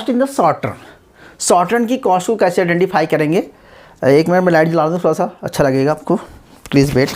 Cost in the short term, short term की cost को कैसे आइडेंटिफाई करेंगे। एक मिनट में लाइट जला दूँ, थोड़ा सा अच्छा लगेगा आपको, प्लीज़ वेट।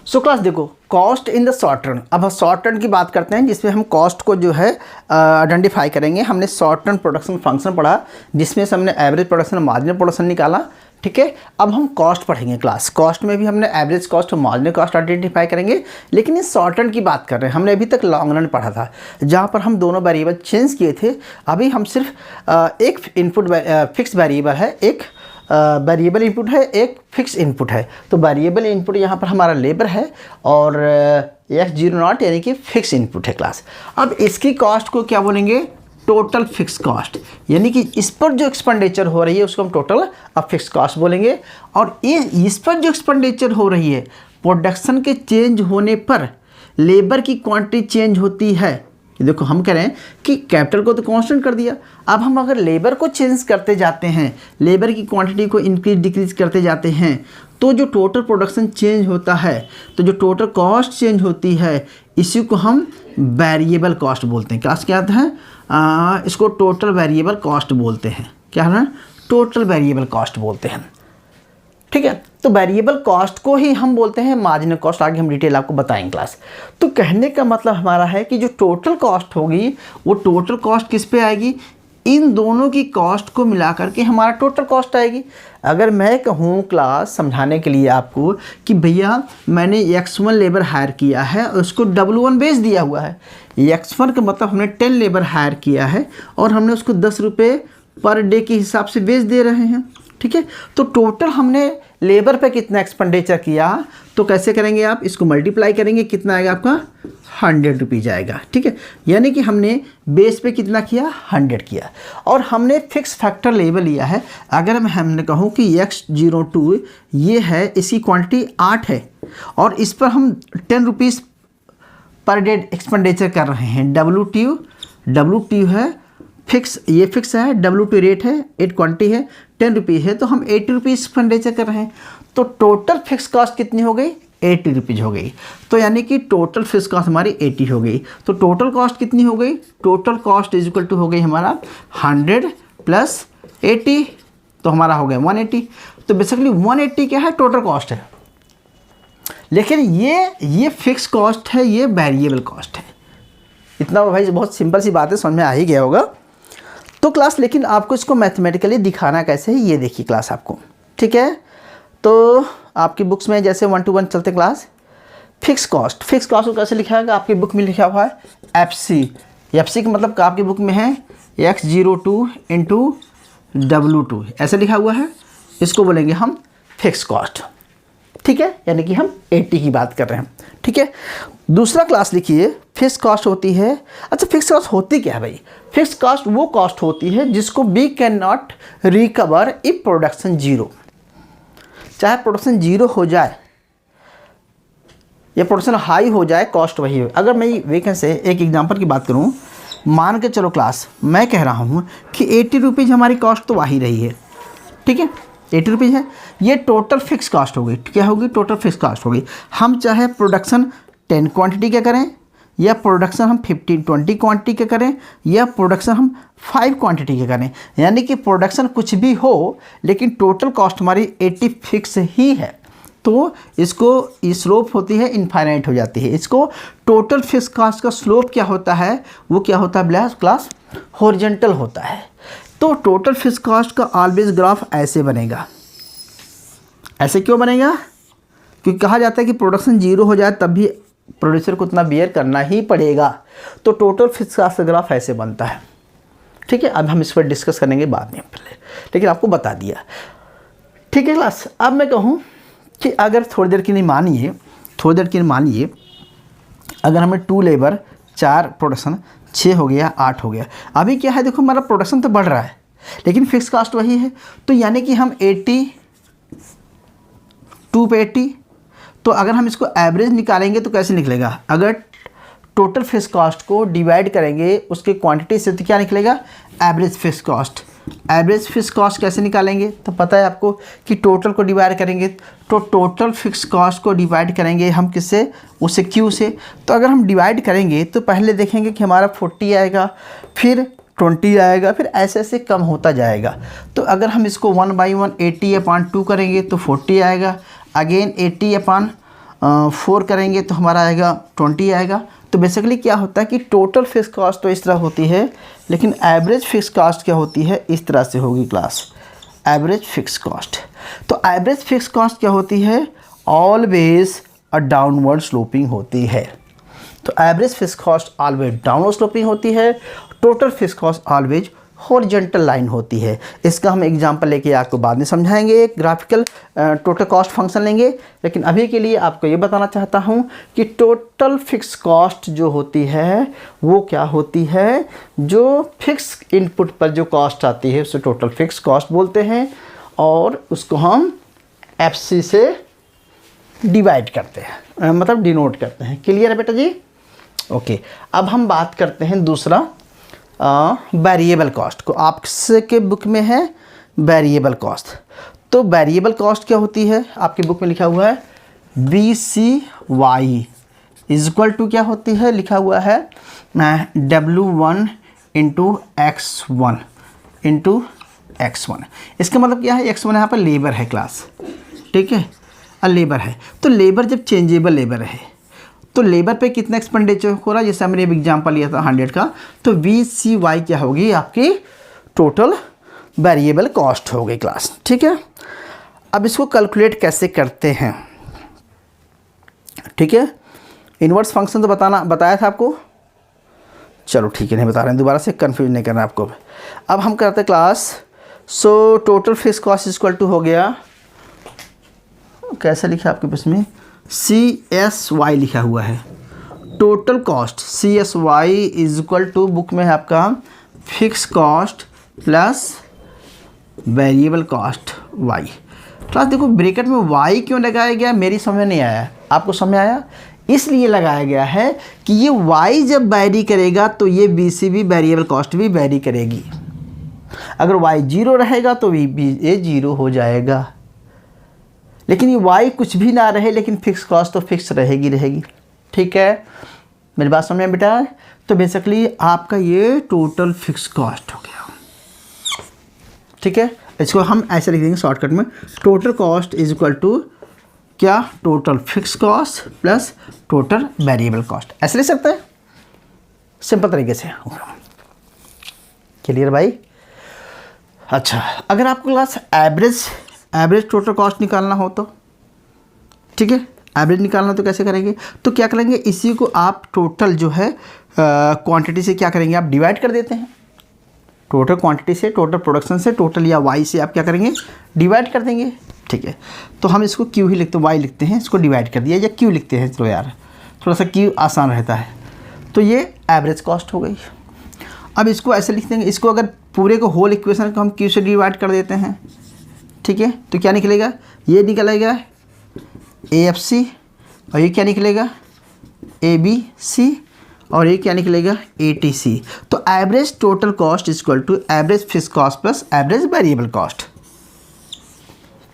सो क्लास देखो, cost in the short term. अब हम शॉर्ट टर्म की बात करते हैं जिसमें हम कॉस्ट को जो है आइडेंटिफाई करेंगे। हमने शॉर्ट टर्म प्रोडक्शन फंक्शन पढ़ा जिसमें से हमने एवरेज प्रोडक्शन और मार्जिनल प्रोडक्शन निकाला, ठीक है। अब हम कॉस्ट पढ़ेंगे क्लास। कॉस्ट में भी हमने एवरेज कॉस्ट और मार्जिनल कॉस्ट आइडेंटिफाई करेंगे, लेकिन इस शॉर्ट टर्म की बात कर रहे हैं। हमने अभी तक लॉन्ग रन पढ़ा था जहाँ पर हम दोनों वेरिएबल चेंज किए थे। अभी हम सिर्फ एक इनपुट फिक्स वेरिएबल है, एक वेरिएबल इनपुट है, एक फिक्स इनपुट है। तो वेरिएबल इनपुट यहाँ पर हमारा लेबर है और X0 यानी कि फिक्स इनपुट है क्लास। अब इसकी कॉस्ट को क्या बोलेंगे, टोटल फिक्स कॉस्ट, यानी कि इस पर जो एक्सपेंडिचर हो रही है उसको हम टोटल अब फिक्स कॉस्ट बोलेंगे। और इस पर जो एक्सपेंडिचर हो रही है, प्रोडक्शन के चेंज होने पर लेबर की क्वांटिटी चेंज होती है। देखो हम कह रहे हैं कि कैपिटल को तो कांस्टेंट कर दिया, अब हम अगर लेबर को चेंज करते जाते हैं, लेबर की क्वांटिटी को इंक्रीज डिक्रीज करते जाते हैं, तो जो टोटल प्रोडक्शन चेंज होता है, तो जो टोटल कॉस्ट चेंज होती है, इसी को हम वेरिएबल कॉस्ट बोलते हैं। क्या आता है, इसको टोटल वेरिएबल कॉस्ट बोलते हैं। क्या है ना, टोटल वेरिएबल कॉस्ट बोलते हैं, ठीक है। तो वेरिएबल कॉस्ट को ही हम बोलते हैं मार्जिनल कॉस्ट। आगे हम डिटेल आपको बताएंगे क्लास। तो कहने का मतलब हमारा है कि जो टोटल कॉस्ट होगी वो टोटल कॉस्ट किस पे आएगी, इन दोनों की कॉस्ट को मिला करके हमारा टोटल कॉस्ट आएगी। अगर मैं कहूँ क्लास समझाने के लिए आपको कि भैया मैंने X1 लेबर हायर किया है और उसको W1 बेच दिया हुआ है। X1 का मतलब हमने 10 लेबर हायर किया है और हमने उसको 10 रुपये पर डे के हिसाब से बेच दे रहे हैं, ठीक है। तो टोटल हमने लेबर पे कितना एक्सपेंडिचर किया, तो कैसे करेंगे आप, इसको मल्टीप्लाई करेंगे, कितना आएगा आपका 100 रुपीज़ आएगा, ठीक है। यानी कि हमने बेस पे कितना किया, 100 किया। और हमने फिक्स फैक्टर लेबर लिया है। अगर हमने कहूँ कि X02 ये है, इसकी क्वांटिटी 8 है और इस पर हम 10 रुपीज़ पर डे एक्सपेंडिचर कर रहे हैं। WTU है फिक्स, ये फिक्स है, W2 रेट है, 8 क्वांटिटी है, 10 रुपीज़ है, तो हम 80 रुपीज़ एक्सपेंडिचर कर रहे हैं। तो टोटल फिक्स कॉस्ट कितनी हो गई, 80 रुपीज़ हो गई। तो यानी कि टोटल फिक्स कॉस्ट हमारी 80 हो गई। तो टोटल कॉस्ट कितनी हो गई, total cost is equal to हो गई हमारा 100 प्लस 80, तो हमारा हो गया 180। तो बेसिकली 180 क्या है, टोटल कॉस्ट है। लेकिन ये फिक्स कॉस्ट है, ये वेरिएबल कॉस्ट है। इतना भाई बहुत सिंपल सी बात है, समझ में आ ही गया होगा। तो क्लास लेकिन आपको इसको मैथमेटिकली दिखाना कैसे है, ये देखिए क्लास आपको, ठीक है। तो आपकी बुक्स में जैसे 1 to 1 चलते क्लास, फिक्स कॉस्ट को कैसे लिखा है, आपकी बुक में लिखा हुआ है FC का मतलब आपकी बुक में है X02 इंटू W2, ऐसे लिखा हुआ है। इसको बोलेंगे हम फिक्स कॉस्ट, ठीक है। यानी कि हम 80 की बात कर रहे हैं, ठीक है। दूसरा क्लास लिखिए, फिक्स कॉस्ट होती है। अच्छा, फिक्स कॉस्ट होती क्या है भाई, फिक्स कॉस्ट वो कॉस्ट होती है जिसको we can not recover if production zero. चाहे प्रोडक्शन जीरो हो जाए या प्रोडक्शन हाई हो जाए, कॉस्ट वही हो। अगर मैं वेकेंट से एक एग्जांपल की बात करूं, मान के चलो क्लास मैं कह रहा हूं कि 80 रुपीज़ हमारी कॉस्ट तो वही रही है, ठीक है, 80 रुपीज़ है। ये टोटल फिक्स कॉस्ट हो गई। क्या होगी, टोटल फिक्स कॉस्ट हो गई। हम चाहे प्रोडक्शन 10 क्वांटिटी का करें या प्रोडक्शन हम 15-20 क्वांटिटी का करें या प्रोडक्शन हम 5 क्वांटिटी का करें, यानी कि प्रोडक्शन कुछ भी हो लेकिन टोटल कॉस्ट हमारी 80 फिक्स ही है। तो इसको स्लोप होती है इनफाइनाइट हो जाती है। इसको टोटल फिक्स कॉस्ट का स्लोप क्या होता है, वो क्या होता है क्लास, हॉरिजॉन्टल होता है। तो टोटल फिक्स कॉस्ट का ऑलवेज ग्राफ ऐसे बनेगा। ऐसे क्यों बनेगा, क्योंकि कहा जाता है कि प्रोडक्शन जीरो हो जाए तब भी प्रोड्यूसर को उतना बियर करना ही पड़ेगा। तो टोटल फिक्स कॉस्ट का ग्राफ ऐसे बनता है, ठीक है। अब हम इस पर डिस्कस करेंगे बाद में, पहले लेकिन आपको बता दिया, ठीक है क्लास। अब मैं कहूँ कि अगर थोड़ी देर के लिए मानिए अगर हमें 2 लेबर 4 प्रोडक्शन 6 हो गया 8 हो गया। अभी क्या है देखो, हमारा प्रोडक्शन तो बढ़ रहा है लेकिन फिक्स कॉस्ट वही है, तो यानी कि हम 80 2 पे 80, तो अगर हम इसको एवरेज निकालेंगे तो कैसे निकलेगा, अगर टोटल फिक्स कॉस्ट को डिवाइड करेंगे उसके क्वांटिटी से तो क्या निकलेगा, average fix cost. Average fix cost कैसे निकालेंगे, तो पता है आपको कि टोटल को डिवाइड करेंगे, तो टोटल फिक्स कॉस्ट को डिवाइड करेंगे हम किससे, उससे क्यू से। तो अगर हम डिवाइड करेंगे तो पहले देखेंगे कि हमारा 40 आएगा, फिर 20 आएगा, फिर ऐसे ऐसे कम होता जाएगा। तो अगर हम इसको 1/1 80/2 करेंगे तो 40 आएगा, अगेन 80/4 करेंगे तो हमारा आएगा 20 आएगा। तो बेसिकली क्या होता है कि टोटल फिक्स कॉस्ट तो इस तरह होती है, लेकिन एवरेज फिक्स कॉस्ट क्या होती है, इस तरह से होगी क्लास, एवरेज फिक्स कॉस्ट। तो एवरेज फिक्स कॉस्ट क्या होती है, ऑलवेज अ डाउनवर्ड स्लोपिंग होती है। तो average fix cost always downward sloping होती है, total fix cost always horizontal line होती है। इसका हम एग्जांपल लेके आपको बाद में समझाएंगे, एक ग्राफिकल टोटल कॉस्ट फंक्शन लेंगे। लेकिन अभी के लिए आपको ये बताना चाहता हूँ कि टोटल फिक्स कॉस्ट जो होती है वो क्या होती है, जो फिक्स इनपुट पर जो कॉस्ट आती है उसे टोटल फिक्स कॉस्ट बोलते हैं, और उसको हम FC से डिवाइड करते हैं, मतलब डिनोट करते हैं। क्लियर है बेटा जी? ओके, अब हम बात करते हैं दूसरा वेरिएबल कॉस्ट को। आपके बुक में है वेरिएबल कॉस्ट। तो वेरिएबल कॉस्ट क्या होती है, आपके बुक में लिखा हुआ है VCY इज इक्वल टू क्या होती है, लिखा हुआ है W1 इंटू X1। इसका मतलब क्या है, X1 यहाँ पर लेबर है क्लास, ठीक है, लेबर है। तो लेबर जब चेंजेबल लेबर है तो लेबर पे कितना एक्सपेंडिचर हो रहा है, जैसे हमने एक एग्जांपल लिया था 100 का, तो VCY क्या होगी, आपकी टोटल वेरिएबल कॉस्ट हो गई क्लास, ठीक है। अब इसको कैलकुलेट कैसे करते हैं, ठीक है। इन्वर्स फंक्शन तो बताया था आपको, चलो ठीक है, नहीं बता रहे हैं, दोबारा से कंफ्यूज नहीं करना आपको। अब हम करते हैं class, so total fix cost equal to हो गया, कैसे लिखा आपके पास में, CSY लिखा हुआ है, total cost CSY is equal to, book में है आपका fix cost plus variable cost Y। Class देखो ब्रैकेट में Y क्यों लगाया गया, मेरी समझ नहीं आया, आपको समझ आया? इसलिए लगाया गया है कि ये Y जब वैरी करेगा तो ये BC भी वेरिएबल कॉस्ट भी वैरी करेगी। अगर Y 0 रहेगा तो ये 0 हो जाएगा, लेकिन ये Y कुछ भी ना रहे लेकिन फिक्स कॉस्ट तो फिक्स रहेगी, ठीक है। मेरी बात समझ में बेटा? तो बेसिकली आपका ये टोटल फिक्स कॉस्ट हो गया, ठीक है। इसको हम ऐसे लिख देंगे शॉर्टकट में, total cost is equal to क्या, total fix cost plus total variable cost, ऐसे लिख सकते हैं सिंपल तरीके से। क्लियर भाई? अच्छा, अगर आपको क्लास एवरेज टोटल कॉस्ट निकालना हो तो, ठीक है, एवरेज निकालना तो कैसे करेंगे, तो क्या करेंगे, इसी को आप टोटल जो है क्वांटिटी से क्या करेंगे, आप डिवाइड कर देते हैं। टोटल क्वांटिटी से, टोटल प्रोडक्शन से, टोटल या Y से आप क्या करेंगे, डिवाइड कर देंगे, ठीक है। तो हम इसको Q ही लिखते हैं, Y लिखते हैं, इसको डिवाइड कर दिया, या Q लिखते हैं, चलो यार थोड़ा सा Q आसान रहता है। तो ये एवरेज कॉस्ट हो गई। अब इसको ऐसे लिख देंगे, इसको अगर पूरे को होल इक्वेशन को हम Q से डिवाइड कर देते हैं, ठीक है, तो क्या निकलेगा, ये निकलेगा AFC, और ये क्या निकलेगा ABC, और ये क्या निकलेगा ATC। तो average total cost is equal to average fix cost plus average variable cost,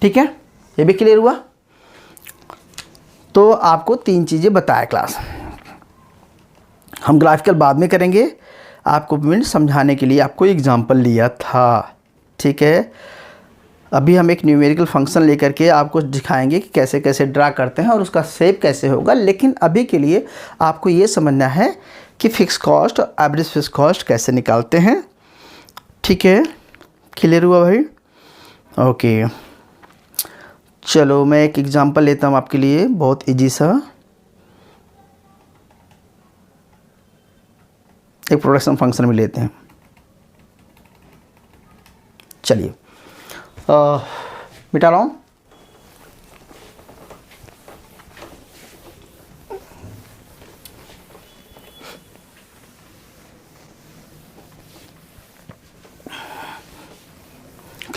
ठीक है। ये भी क्लियर हुआ? तो आपको 3 चीज़ें बताया क्लास, हम ग्राफिकल बाद में करेंगे, आपको मैंने समझाने के लिए आपको एग्जांपल लिया था, ठीक है। अभी हम एक न्यूमेरिकल फंक्शन लेकर के आपको दिखाएंगे कि कैसे कैसे ड्रा करते हैं और उसका शेप कैसे होगा, लेकिन अभी के लिए आपको ये समझना है कि फ़िक्स कॉस्ट और एवरेज फिक्स कॉस्ट कैसे निकालते हैं, ठीक है। क्लियर हुआ भाई? ओके, चलो मैं एक एग्जांपल लेता हूँ आपके लिए, बहुत इजी सा। एक प्रोडक्शन फंक्शन में लेते हैं, चलिए मिटा रहा हूँ।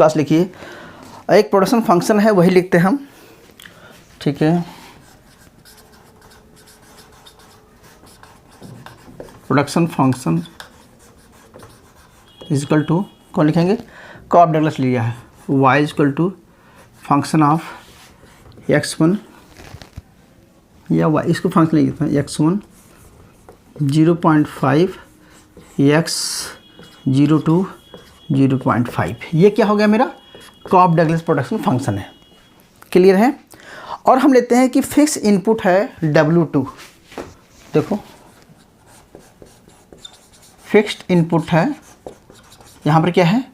क्लास लिखिए, एक प्रोडक्शन फंक्शन है वही लिखते हैं हम, ठीक है। प्रोडक्शन फंक्शन इजकल टू कौन लिखेंगे, कॉप डगलस लिया है, y equal to function of x1 या y, इसको फंक्शन लिखते हैं x1 0.5 x02 0.5, ये क्या हो गया मेरा कॉप डगलस प्रोडक्शन फंक्शन है। क्लियर है। और हम लेते हैं कि फिक्स इनपुट है W2, देखो फिक्स्ड इनपुट है, यहाँ पर क्या है,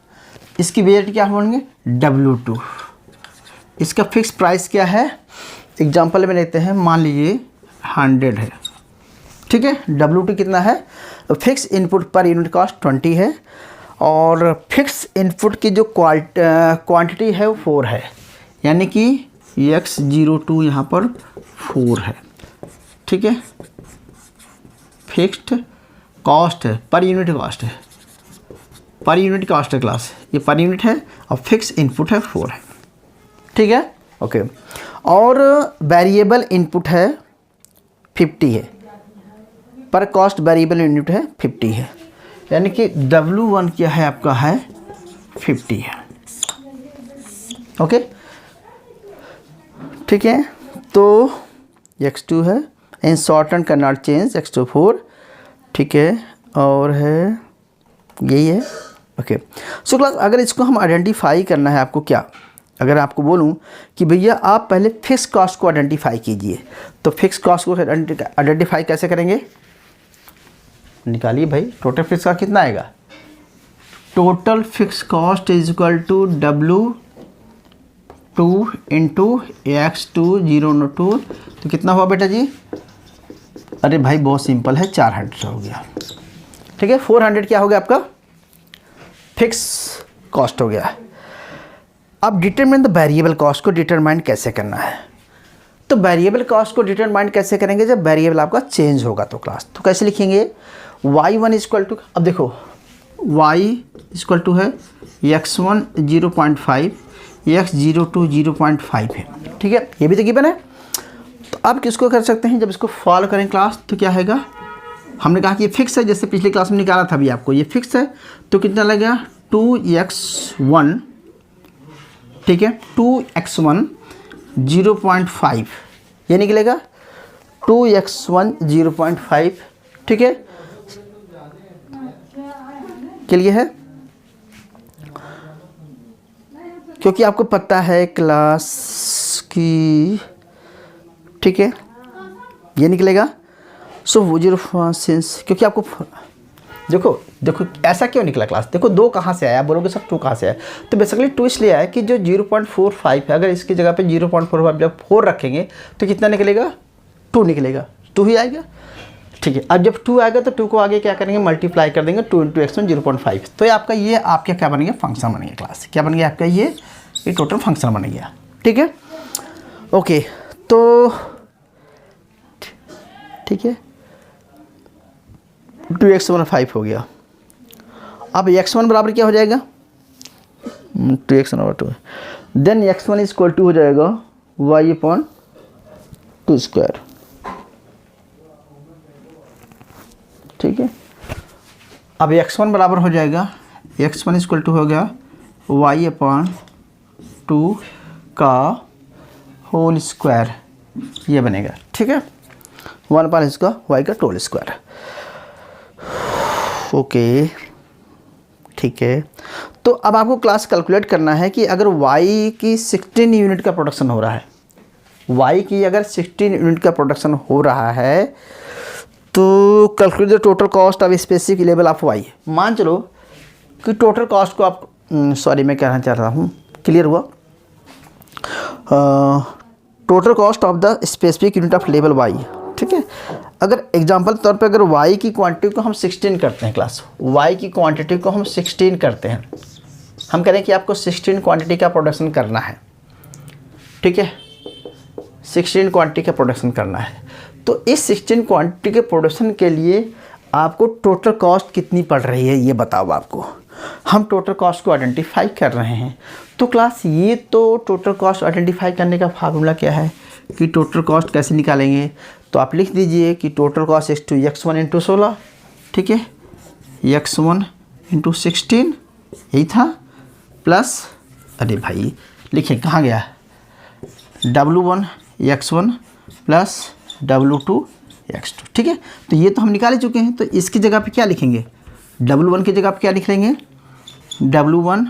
इसकी वेरिएटी क्या होंगे W2, इसका फिक्स प्राइस क्या है, एग्जांपल में लेते हैं, मान लीजिए 100 है, ठीक है। W2 कितना है, fix input per unit cost 20 है, और फिक्स इनपुट की जो क्वांटिटी है वो 4 है, यानी कि x02 यहाँ पर 4 है, ठीक है। फिक्स्ड कॉस्ट है, पर यूनिट कॉस्ट है, पर यूनिट कॉस्ट है क्लास, ये पर यूनिट है, और फिक्स इनपुट है 4 है, ठीक है, ओके। और वेरिएबल इनपुट है 50 है, पर कॉस्ट वेरिएबल यूनिट है 50 है, यानी कि W1 क्या है आपका है 50 है, ओके, ठीक है। तो x2 है, in short and can not change x2 4, ठीक है, और है यही है, ओके। सो क्लास अगर इसको हम आइडेंटिफाई करना है आपको, क्या अगर आपको बोलूं कि भैया आप पहले फिक्स कॉस्ट को आइडेंटिफाई कीजिए, तो फिक्स कॉस्ट को आइडेंटिफाई कैसे करेंगे, निकालिए भाई, टोटल फिक्स कॉस्ट कितना आएगा, total fix cost is equal to W2 into x202, तो कितना हुआ बेटा जी, अरे भाई बहुत सिंपल है, 400 हो गया, ठीक है। 400 क्या हो गया आपका फिक्स कॉस्ट हो गया। अब डिटरमाइन द वेरिएबल कॉस्ट को डिटरमाइन कैसे करना है, तो वेरिएबल कॉस्ट को डिटरमाइन कैसे करेंगे, जब वेरिएबल आपका चेंज होगा तो क्लास, तो कैसे लिखेंगे, y1 इक्वल टू, अब देखो y इक्वल टू है x1 0.5 x02 0.5 है, ठीक है, ये भी तो गिवन है। तो अब किसको कर सकते हैं, जब इसको फॉलो करें क्लास तो क्या आएगा, हमने कहा कि ये फिक्स है, जैसे पिछली क्लास में निकाला था अभी आपको, ये फिक्स है, तो कितना लगेगा 2x1, ठीक है, 2x1 0.5, ये निकलेगा 2x1 0.5, ठीक है, के लिए है, क्योंकि आपको पता है क्लास की, ठीक है, ये निकलेगा। सो वो 0 सिंस, क्योंकि आपको देखो ऐसा क्यों निकला क्लास, देखो 2 कहाँ से आया, आप बोलोगे सर 2 कहाँ से आया, तो बेसिकली 2 इसलिए आया कि जो 0.45 है, अगर इसकी जगह पे 0.45 जब 4 रखेंगे तो कितना निकलेगा, 2 निकलेगा, 2 ही आएगा, ठीक है। अब जब 2 आएगा तो 2 को आगे क्या करेंगे, मल्टीप्लाई कर देंगे, 2 इंटू x1 0.5, तो ये आपका ये आपका क्या बन गया, फंक्शन बन गया क्लास, क्या बन गया आपका ये टोटल फंक्शन बन गया, ठीक है, ओके। तो ठीक है, 2x1 हो गया। अब x1 बराबर क्या हो जाएगा, 2x1/2, then x1 equal to हो जाएगा y/2², ठीक है। अब x1 बराबर हो जाएगा, x1 इक्वल टू हो गया y/2 का होल स्क्वायर, ये बनेगा, ठीक है, 1 इसका y का टोल स्क्वायर, ओके, ठीक है। तो अब आपको क्लास कैलकुलेट करना है कि अगर y की 16 यूनिट का प्रोडक्शन हो रहा है, y की अगर 16 यूनिट का प्रोडक्शन हो रहा है, तो calculate the total cost of specific level of y, मान चलो कि टोटल कॉस्ट को आप, सॉरी मैं कहना चाह रहा हूँ, क्लियर हुआ, total cost of the specific unit of level y, ठीक है। अगर एग्जांपल के तौर पे अगर y की क्वांटिटी को हम 16 करते हैं क्लास, y की क्वांटिटी को हम 16 करते हैं, हम कह रहे हैं कि आपको 16 क्वांटिटी का प्रोडक्शन करना है, ठीक है, 16 क्वांटिटी का प्रोडक्शन करना है, तो इस 16 क्वांटिटी के प्रोडक्शन के लिए आपको टोटल कॉस्ट कितनी पड़ रही है, ये बताओ आपको, हम टोटल कॉस्ट को आइडेंटिफाई कर रहे हैं। तो क्लास ये तो टोटल कॉस्ट आइडेंटिफाई करने का फार्मूला क्या है कि टोटल कॉस्ट कैसे निकालेंगे। तो आप लिख दीजिए कि total cost is to x1 into 16, ठीक है, x1 इंटू 16 यही था, प्लस अरे भाई लिखिए कहाँ गया, W1 x1 plus W2 x2, ठीक है। तो ये तो हम निकाल ही चुके हैं, तो इसकी जगह पे क्या लिखेंगे, W1 की जगह पे क्या लिख लेंगे, W1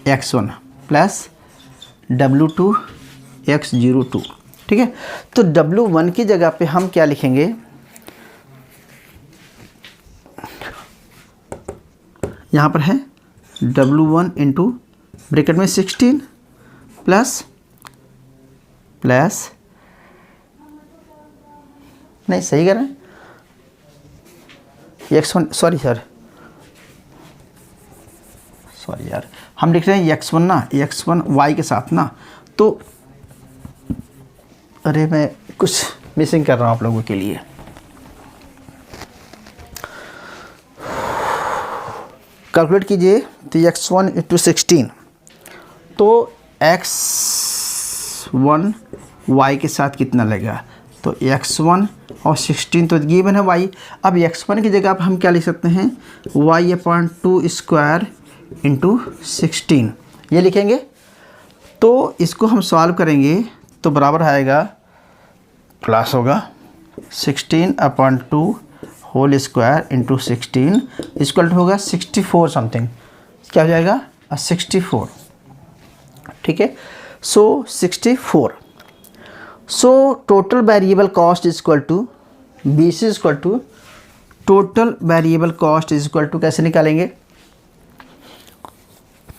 x1 plus W2 x02, ठीक है। तो W1 की जगह पे हम क्या लिखेंगे, यहाँ पर है W1 इंटू ब्रैकेट में 16 प्लस नहीं सही कर रहे हैं, x1 सॉरी यार हम लिख रहे हैं x1 ना, x1 y के साथ ना, तो अरे मैं कुछ मिसिंग कर रहा हूँ आप लोगों के लिए। कैलकुलेट कीजिए, तो x1 इंटू 16, तो x1 y के साथ कितना लगेगा, तो x1 और 16 तो गिवन है y। अब x1 की जगह पर हम क्या लिख सकते हैं, y/2 स्क्वायर इंटू 16 ये लिखेंगे। तो इसको हम सॉल्व करेंगे तो बराबर आएगा, क्लास होगा 16/2 whole square into 16 equal to होगा 64 समथिंग, क्या हो जाएगा 64, ठीक है। So 64, so total variable cost is equal to BC is equal to total variable cost is equal to कैसे निकालेंगे,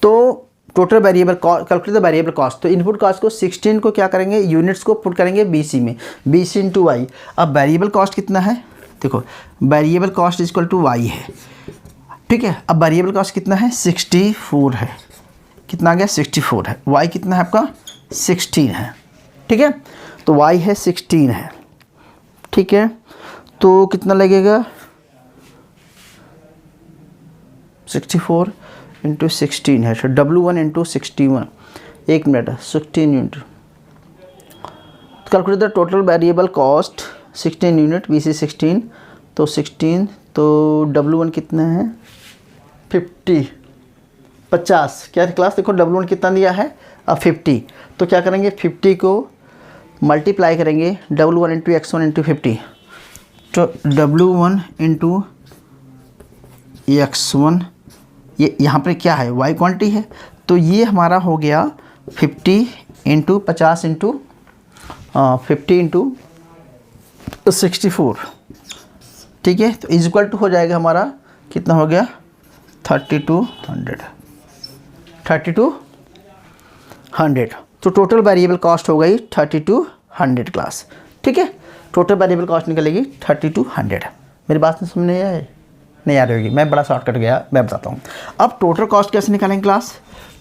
तो total variable calculate the variable cost, तो इनपुट कॉस्ट को 16 को क्या करेंगे, यूनिट्स को पुट करेंगे BC में, BC इंटू वाई। अब वेरिएबल कॉस्ट कितना है, देखो variable cost is equal to Y है, ठीक है। अब वेरिएबल कॉस्ट कितना है, 64 है, कितना आ गया 64 है, वाई कितना है आपका 16 है, ठीक है। तो वाई है 16 है, ठीक है। तो कितना लगेगा 64 इंटू 16 है, तो W1 इंटू 61, एक minute 16 unit, calculate the total variable cost 16 unit BC 16, तो 16 तो W1 कितना है 50, क्या क्लास देखो W1 कितना दिया है 50, तो क्या करेंगे 50 को मल्टीप्लाई करेंगे W1 इंटू x1 इंटू 50, तो W1 इंटू x1 ये यहाँ पर क्या है y क्वांटिटी है, तो ये हमारा हो गया 50 इंटू 50 इंटू 50 इंटू 64, ठीक है। तो इज इक्वल टू हो जाएगा हमारा कितना हो गया 3200, तो टोटल वेरिएबल कॉस्ट हो गई 3200 क्लास, ठीक है। टोटल वेरिएबल कॉस्ट निकलेगी 3200। मेरी बात समझ नहीं आ रही होगी, मैं बड़ा शॉर्टकट गया, मैं बताता हूँ। अब टोटल कॉस्ट कैसे निकालेंगे क्लास,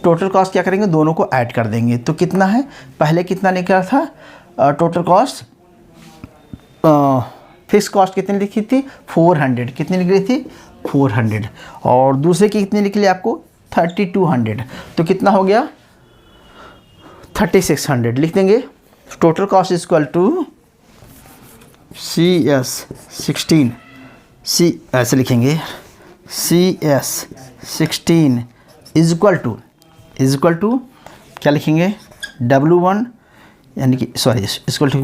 टोटल कॉस्ट क्या करेंगे, दोनों को ऐड कर देंगे, तो कितना है, पहले कितना निकला था टोटल कॉस्ट, फिक्स कॉस्ट कितनी लिखी थी 400, कितनी निकली थी 400, और दूसरे की कितनी निकली आपको 3200, तो कितना हो गया 3600 लिख देंगे। Total cost is equal to CS 16, C ऐसे लिखेंगे CS 16 इज इक्वल टू क्या लिखेंगे W1 यानी कि सॉरी इक्वल टू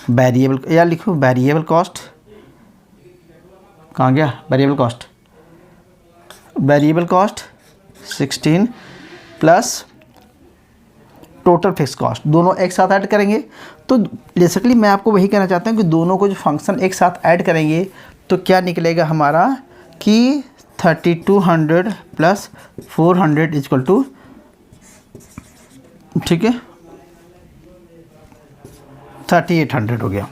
वेरिएबल, या लिखो वेरिएबल कॉस्ट, कहाँ गया variable cost 16 plus total fix cost, दोनों एक साथ ऐड करेंगे। तो बेसिकली मैं आपको वही कहना चाहता हूँ कि दोनों को जो फंक्शन एक साथ ऐड करेंगे तो क्या निकलेगा हमारा कि 3200 प्लस 400 इक्वल टू, ठीक है 3800 हो गया,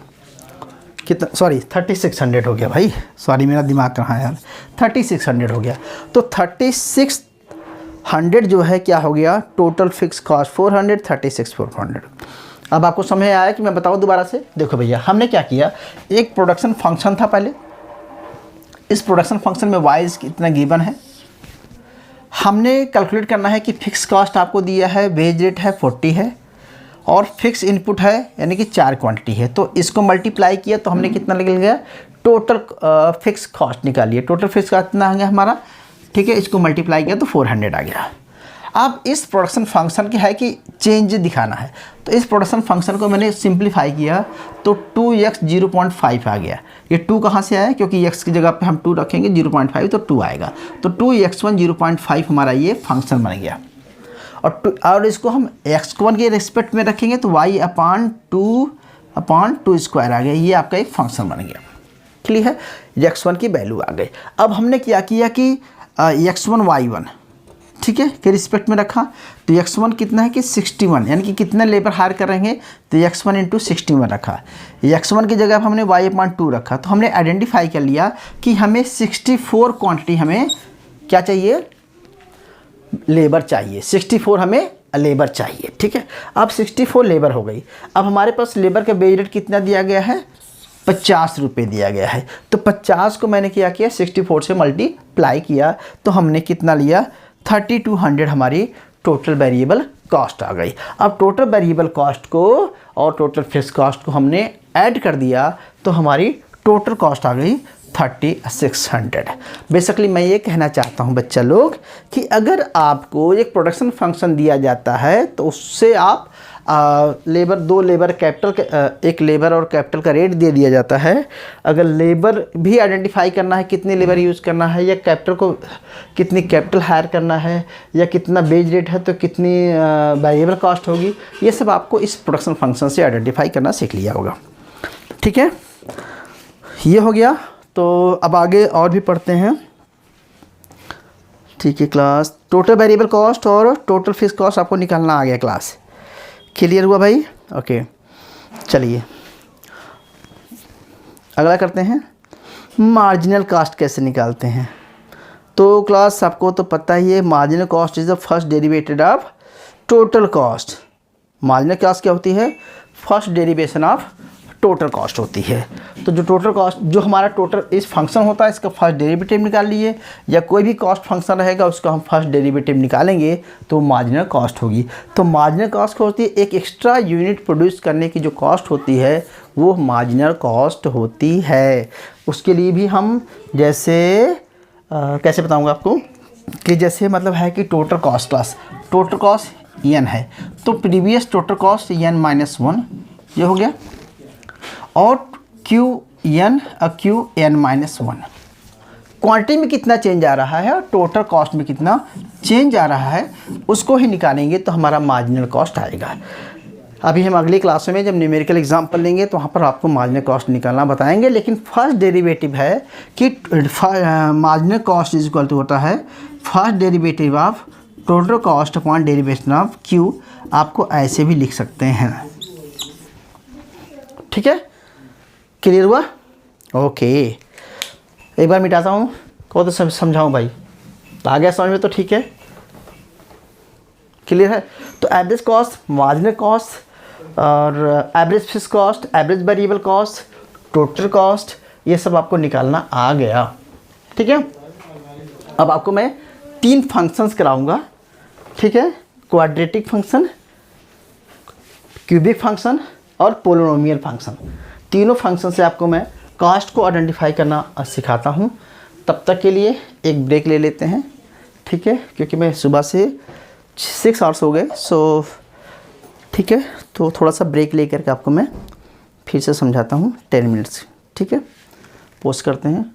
कितना सॉरी 3600 हो गया भाई, सॉरी मेरा दिमाग कहाँ है यार, 3600 हो गया। तो 3600 जो है क्या हो गया टोटल फिक्स कॉस्ट 400, 36,400। अब आपको समझ आया कि मैं बताऊँ दोबारा से, देखो भैया हमने क्या किया, एक प्रोडक्शन फंक्शन था पहले, इस प्रोडक्शन फंक्शन में वाइज कितना गिवन है हमने कैलकुलेट करना है कि फ़िक्स कॉस्ट आपको दिया है, वेज रेट है 40 है और फिक्स इनपुट है यानी कि 4 क्वांटिटी है। तो इसको मल्टीप्लाई किया तो हमने कितना निकल गया, टोटल फिक्स कॉस्ट निकालिए। टोटल फिक्स कॉस्ट कितना आ गया हमारा, ठीक है, इसको मल्टीप्लाई किया तो 400 आ गया। अब इस प्रोडक्शन फंक्शन की है कि चेंज दिखाना है, तो इस प्रोडक्शन फंक्शन को मैंने सिंप्लीफाई किया तो 2x 0.5 आ गया। ये 2 कहाँ से आया, क्योंकि x की जगह पे हम 2 रखेंगे 0.5 तो 2 आएगा। तो 2x1 0.5 हमारा ये फंक्शन बन गया। और इसको हम x1 के रिस्पेक्ट में रखेंगे तो y/2 स्क्वायर आ गया। ये आपका एक फंक्शन बन गया। क्लियर है, x1 की वैल्यू आ गई। अब हमने क्या किया कि x1 y1 ठीक है के रिस्पेक्ट में रखा तो x1 कितना है कि 61, यानी कि कितने लेबर हायर करेंगे तो x1 × 61 रखा। x1 की जगह हमने y/2 रखा। तो हमने आइडेंटिफाई कर लिया कि हमें 64 क्वांटिटी हमें क्या चाहिए, लेबर चाहिए। 64 हमें लेबर चाहिए, ठीक है। अब 64 लेबर हो गई। अब हमारे पास लेबर का वेज रेट कितना दिया गया है, 50 रुपये दिया गया है। तो 50 को मैंने क्या किया 64 से मल्टीप्लाई किया तो हमने कितना लिया 3200 हमारी टोटल वेरिएबल कॉस्ट आ गई। अब टोटल वेरिएबल कॉस्ट को और टोटल फिक्स कॉस्ट को हमने ऐड कर दिया तो हमारी टोटल कॉस्ट आ गई 3600। बेसिकली मैं ये कहना चाहता हूँ बच्चा लोग कि अगर आपको एक प्रोडक्शन फंक्शन दिया जाता है तो उससे आप लेबर, 2 लेबर कैपिटल, एक लेबर और कैपिटल का रेट दे दिया जाता है। अगर लेबर भी आइडेंटिफाई करना है कितनी लेबर यूज़ करना है, या कैपिटल को कितनी कैपिटल हायर करना है, या कितना बेज रेट है तो कितनी वेरिएबल कॉस्ट होगी, ये सब आपको इस प्रोडक्शन फंक्शन से आइडेंटिफाई करना सीख लिया होगा। ठीक है, ये हो गया। तो अब आगे और भी पढ़ते हैं। ठीक है क्लास, टोटल वेरिएबल कॉस्ट और टोटल फिक्स कॉस्ट आपको निकालना आ गया क्लास। क्लियर हुआ भाई? ओके, चलिए अगला करते हैं, मार्जिनल कॉस्ट कैसे निकालते हैं। तो क्लास आपको तो पता ही है, marginal cost is the first derivated of total cost. Marginal cost क्या होती है, first derivation of total cost होती है। तो जो टोटल कॉस्ट, जो हमारा टोटल इस फंक्शन होता है इसका फर्स्ट डेरिवेटिव निकाल लिए, या कोई भी कॉस्ट फंक्शन रहेगा उसका हम फर्स्ट डेरिवेटिव निकालेंगे तो मार्जिनल कॉस्ट होगी। तो मार्जिनल कॉस्ट होती है एक एक्स्ट्रा यूनिट प्रोड्यूस करने की जो कॉस्ट होती है वो मार्जिनल कॉस्ट होती है। उसके लिए भी हम जैसे कैसे बताऊँगा आपको कि जैसे मतलब है कि total cost class, total cost n है तो प्रीवियस टोटल कॉस्ट n-1 ये हो गया, और Qn Qn-1 क्वांटिटी में कितना चेंज आ रहा है और टोटल कॉस्ट में कितना चेंज आ रहा है उसको ही निकालेंगे तो हमारा मार्जिनल कॉस्ट आएगा। अभी हम अगली क्लास में जब न्यूमेरिकल एग्जांपल लेंगे तो वहाँ पर आपको मार्जिनल कॉस्ट निकालना बताएंगे। लेकिन फर्स्ट डेरिवेटिव है कि marginal cost is equal to होता है first derivative of total cost upon derivation of Q। आपको ऐसे भी लिख सकते हैं। ठीक है, क्लियर हुआ? ओके, एक बार मिटाता हूँ को तो समझाऊँ भाई, आ गया समझ में तो ठीक है, क्लियर है। तो एवरेज कॉस्ट, मार्जिनल कॉस्ट और average fix cost, average variable cost, total cost, ये सब आपको निकालना आ गया। ठीक है, अब आपको मैं 3 फंक्शंस कराऊंगा। ठीक है, क्वाड्रेटिक फंक्शन, क्यूबिक फंक्शन और पोलिनोमियल फंक्शन। तीनों फंक्शन से आपको मैं कॉस्ट को आइडेंटिफाई करना सिखाता हूँ। तब तक के लिए एक ब्रेक ले लेते हैं, ठीक है, क्योंकि मैं सुबह से 6 आवर्स हो गए। सो ठीक है, तो थोड़ा सा ब्रेक लेकर के आपको मैं फिर से समझाता हूँ 10 मिनट्स। ठीक है, पोस्ट करते हैं।